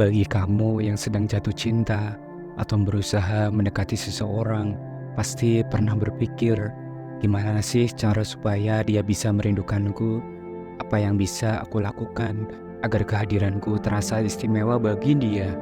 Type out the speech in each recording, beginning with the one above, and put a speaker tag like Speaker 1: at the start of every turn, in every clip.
Speaker 1: Bagi kamu yang sedang jatuh cinta atau berusaha mendekati seseorang, pasti pernah berpikir, gimana sih cara supaya dia bisa merindukanku? Apa yang bisa aku lakukan agar kehadiranku terasa istimewa bagi dia?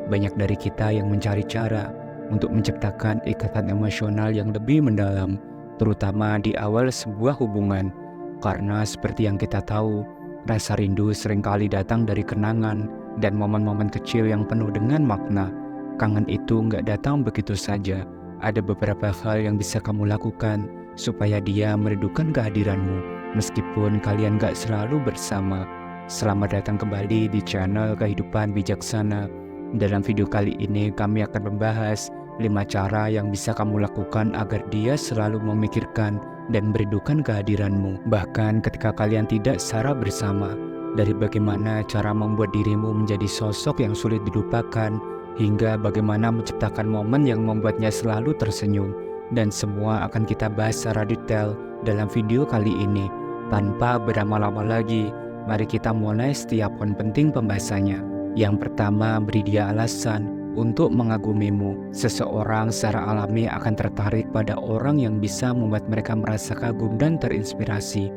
Speaker 1: Banyak dari kita yang mencari cara untuk menciptakan ikatan emosional yang lebih mendalam, terutama di awal sebuah hubungan. Karena seperti yang kita tahu, rasa rindu seringkali datang dari kenangan dan momen-momen kecil yang penuh dengan makna. Kangen itu nggak datang begitu saja. Ada beberapa hal yang bisa kamu lakukan supaya dia merindukan kehadiranmu, meskipun kalian nggak selalu bersama. Selamat datang kembali di channel Kehidupan Bijaksana. Dalam video kali ini kami akan membahas 5 cara yang bisa kamu lakukan agar dia selalu memikirkan dan merindukan kehadiranmu, bahkan ketika kalian tidak secara bersama. Dari bagaimana cara membuat dirimu menjadi sosok yang sulit dilupakan, hingga bagaimana menciptakan momen yang membuatnya selalu tersenyum. Dan semua akan kita bahas secara detail dalam video kali ini. Tanpa berlama-lama lagi, mari kita mulai setiap poin penting pembahasannya. Yang pertama, beri dia alasan untuk mengagumimu. Seseorang secara alami akan tertarik pada orang yang bisa membuat mereka merasa kagum dan terinspirasi.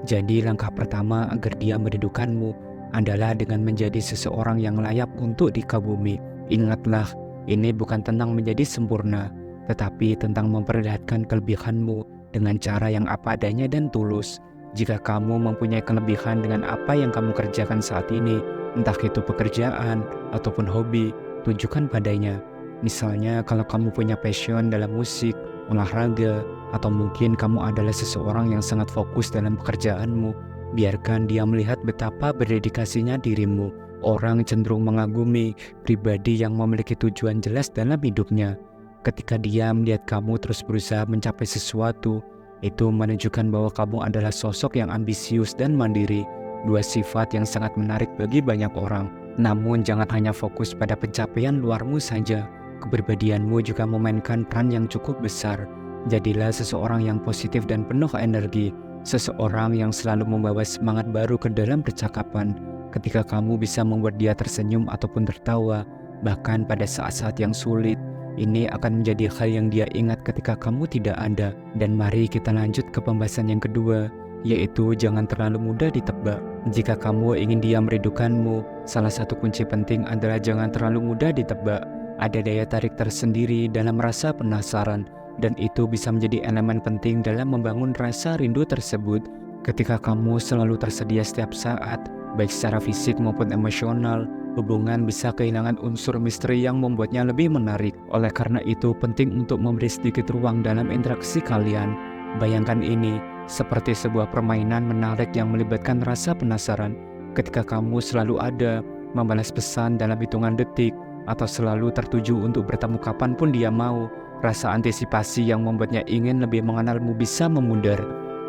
Speaker 1: Jadi langkah pertama agar dia merindukanmu adalah dengan menjadi seseorang yang layak untuk dikagumi. Ingatlah, ini bukan tentang menjadi sempurna, tetapi tentang memperlihatkan kelebihanmu dengan cara yang apa adanya dan tulus. Jika kamu mempunyai kelebihan dengan apa yang kamu kerjakan saat ini, entah itu pekerjaan ataupun hobi, tunjukkan padanya. Misalnya kalau kamu punya passion dalam musik, olahraga, atau mungkin kamu adalah seseorang yang sangat fokus dalam pekerjaanmu, biarkan dia melihat betapa berdedikasinya dirimu. Orang cenderung mengagumi pribadi yang memiliki tujuan jelas dalam hidupnya. Ketika dia melihat kamu terus berusaha mencapai sesuatu, itu menunjukkan bahwa kamu adalah sosok yang ambisius dan mandiri. Dua sifat yang sangat menarik bagi banyak orang. Namun jangan hanya fokus pada pencapaian luarmu saja. Kepribadianmu juga memainkan peran yang cukup besar. Jadilah seseorang yang positif dan penuh energi. Seseorang yang selalu membawa semangat baru ke dalam percakapan. Ketika kamu bisa membuat dia tersenyum ataupun tertawa, bahkan pada saat-saat yang sulit, ini akan menjadi hal yang dia ingat ketika kamu tidak ada. Dan mari kita lanjut ke pembahasan yang kedua, yaitu jangan terlalu mudah ditebak. Jika kamu ingin dia merindukanmu, salah satu kunci penting adalah jangan terlalu mudah ditebak. Ada daya tarik tersendiri dalam rasa penasaran, dan itu bisa menjadi elemen penting dalam membangun rasa rindu tersebut. Ketika kamu selalu tersedia setiap saat, baik secara fisik maupun emosional, hubungan bisa kehilangan unsur misteri yang membuatnya lebih menarik. Oleh karena itu, penting untuk memberi sedikit ruang dalam interaksi kalian. Bayangkan ini seperti sebuah permainan menarik yang melibatkan rasa penasaran. Ketika kamu selalu ada, membalas pesan dalam hitungan detik, atau selalu tertuju untuk bertemu kapanpun dia mau, rasa antisipasi yang membuatnya ingin lebih mengenalmu bisa memudar.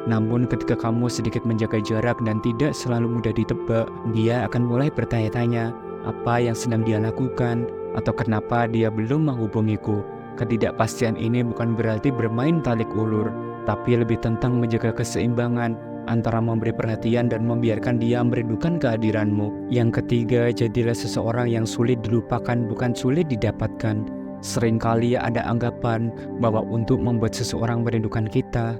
Speaker 1: Namun ketika kamu sedikit menjaga jarak dan tidak selalu mudah ditebak, dia akan mulai bertanya-tanya apa yang sedang dia lakukan atau kenapa dia belum menghubungiku. Ketidakpastian ini bukan berarti bermain tarik ulur, tapi lebih tentang menjaga keseimbangan antara memberi perhatian dan membiarkan dia merindukan kehadiranmu. Yang ketiga, jadilah seseorang yang sulit dilupakan, bukan sulit didapatkan. Seringkali ada anggapan bahwa untuk membuat seseorang merindukan kita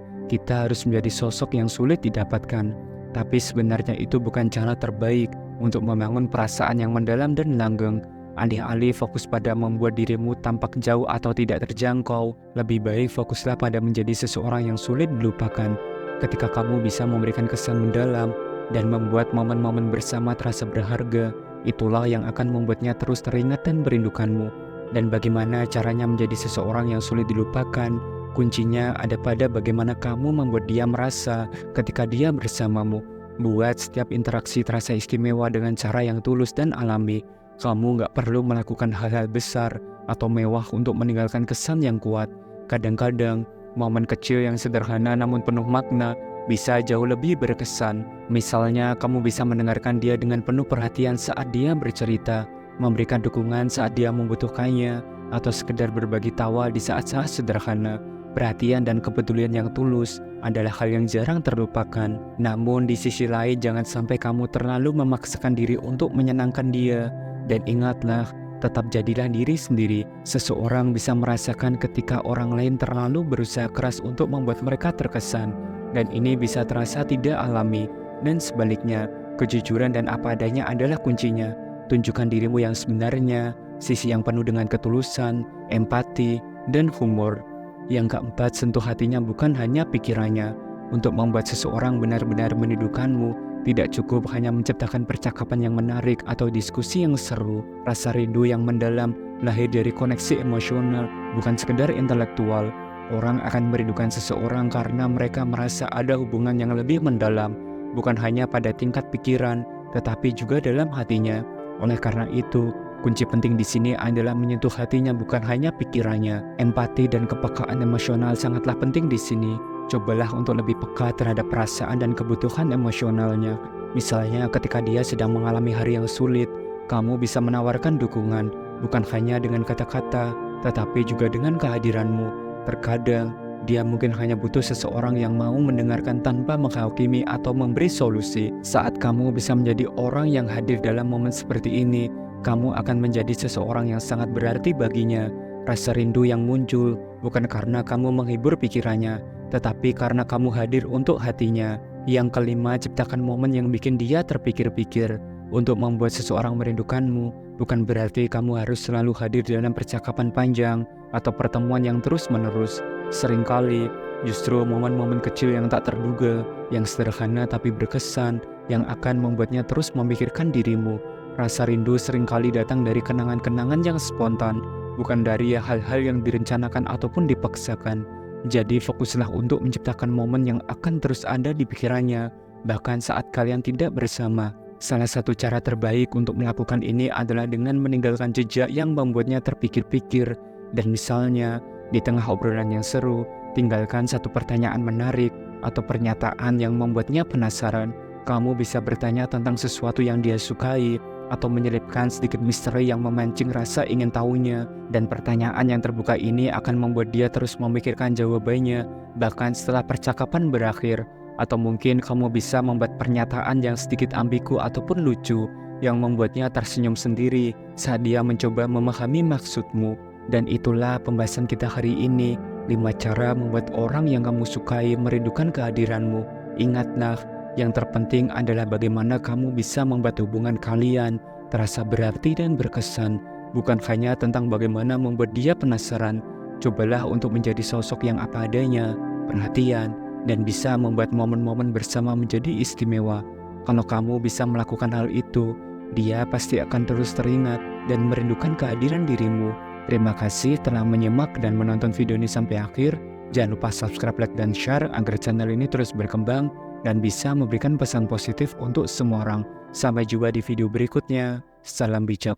Speaker 1: harus menjadi sosok yang sulit didapatkan. Tapi sebenarnya itu bukan cara terbaik untuk membangun perasaan yang mendalam dan langgeng. Alih-alih fokus pada membuat dirimu tampak jauh atau tidak terjangkau, lebih baik fokuslah pada menjadi seseorang yang sulit dilupakan. Ketika kamu bisa memberikan kesan mendalam dan membuat momen-momen bersama terasa berharga, itulah yang akan membuatnya terus teringat dan merindukanmu. Dan bagaimana caranya menjadi seseorang yang sulit dilupakan? Kuncinya ada pada bagaimana kamu membuat dia merasa ketika dia bersamamu. Buat setiap interaksi terasa istimewa dengan cara yang tulus dan alami. Kamu gak perlu melakukan hal-hal besar atau mewah untuk meninggalkan kesan yang kuat. Kadang-kadang, momen kecil yang sederhana namun penuh makna bisa jauh lebih berkesan. Misalnya, kamu bisa mendengarkan dia dengan penuh perhatian saat dia bercerita, memberikan dukungan saat dia membutuhkannya, atau sekedar berbagi tawa di saat-saat sederhana. Perhatian dan kepedulian yang tulus adalah hal yang jarang terlupakan. Namun di sisi lain, jangan sampai kamu terlalu memaksakan diri untuk menyenangkan dia. Dan ingatlah, tetap jadilah diri sendiri. Seseorang bisa merasakan ketika orang lain terlalu berusaha keras untuk membuat mereka terkesan, dan ini bisa terasa tidak alami. Dan sebaliknya, kejujuran dan apa adanya adalah kuncinya. Tunjukkan dirimu yang sebenarnya, sisi yang penuh dengan ketulusan, empati, dan humor. Yang keempat, sentuh hatinya bukan hanya pikirannya. Untuk membuat seseorang benar-benar merindukanmu, tidak cukup hanya menciptakan percakapan yang menarik atau diskusi yang seru. Rasa rindu yang mendalam lahir dari koneksi emosional, bukan sekedar intelektual. Orang akan merindukan seseorang karena mereka merasa ada hubungan yang lebih mendalam, bukan hanya pada tingkat pikiran, tetapi juga dalam hatinya. Oleh karena itu, kunci penting di sini adalah menyentuh hatinya, bukan hanya pikirannya. Empati dan kepekaan emosional sangatlah penting di sini. Cobalah untuk lebih peka terhadap perasaan dan kebutuhan emosionalnya. Misalnya ketika dia sedang mengalami hari yang sulit, kamu bisa menawarkan dukungan, bukan hanya dengan kata-kata, tetapi juga dengan kehadiranmu. Terkadang, dia mungkin hanya butuh seseorang yang mau mendengarkan tanpa menghakimi atau memberi solusi. Saat kamu bisa menjadi orang yang hadir dalam momen seperti ini, kamu akan menjadi seseorang yang sangat berarti baginya. Rasa rindu yang muncul bukan karena kamu menghibur pikirannya, tetapi karena kamu hadir untuk hatinya. Yang kelima, ciptakan momen yang bikin dia terpikir-pikir. Untuk membuat seseorang merindukanmu, bukan berarti kamu harus selalu hadir dalam percakapan panjang atau pertemuan yang terus-menerus. Seringkali, justru momen-momen kecil yang tak terduga, yang sederhana tapi berkesan, yang akan membuatnya terus memikirkan dirimu. Rasa rindu seringkali datang dari kenangan-kenangan yang spontan, bukan dari hal-hal yang direncanakan ataupun dipaksakan. Jadi fokuslah untuk menciptakan momen yang akan terus ada di pikirannya, bahkan saat kalian tidak bersama. Salah satu cara terbaik untuk melakukan ini adalah dengan meninggalkan jejak yang membuatnya terpikir-pikir. Dan misalnya, di tengah obrolan yang seru, tinggalkan satu pertanyaan menarik atau pernyataan yang membuatnya penasaran. Kamu bisa bertanya tentang sesuatu yang dia sukai, atau menyelipkan sedikit misteri yang memancing rasa ingin tahunya. Dan pertanyaan yang terbuka ini akan membuat dia terus memikirkan jawabannya, bahkan setelah percakapan berakhir. Atau mungkin kamu bisa membuat pernyataan yang sedikit ambigu ataupun lucu, yang membuatnya tersenyum sendiri saat dia mencoba memahami maksudmu. Dan itulah pembahasan kita hari ini, 5 cara membuat orang yang kamu sukai merindukan kehadiranmu. Ingatlah, yang terpenting adalah bagaimana kamu bisa membuat hubungan kalian terasa berarti dan berkesan, bukan hanya tentang bagaimana membuat dia penasaran. Cobalah untuk menjadi sosok yang apa adanya, perhatian, dan bisa membuat momen-momen bersama menjadi istimewa. Kalau kamu bisa melakukan hal itu, dia pasti akan terus teringat dan merindukan kehadiran dirimu. Terima kasih telah menyimak dan menonton video ini sampai akhir. Jangan lupa subscribe, like, dan share agar channel ini terus berkembang dan bisa memberikan pesan positif untuk semua orang. Sampai jumpa di video berikutnya. Salam bijak.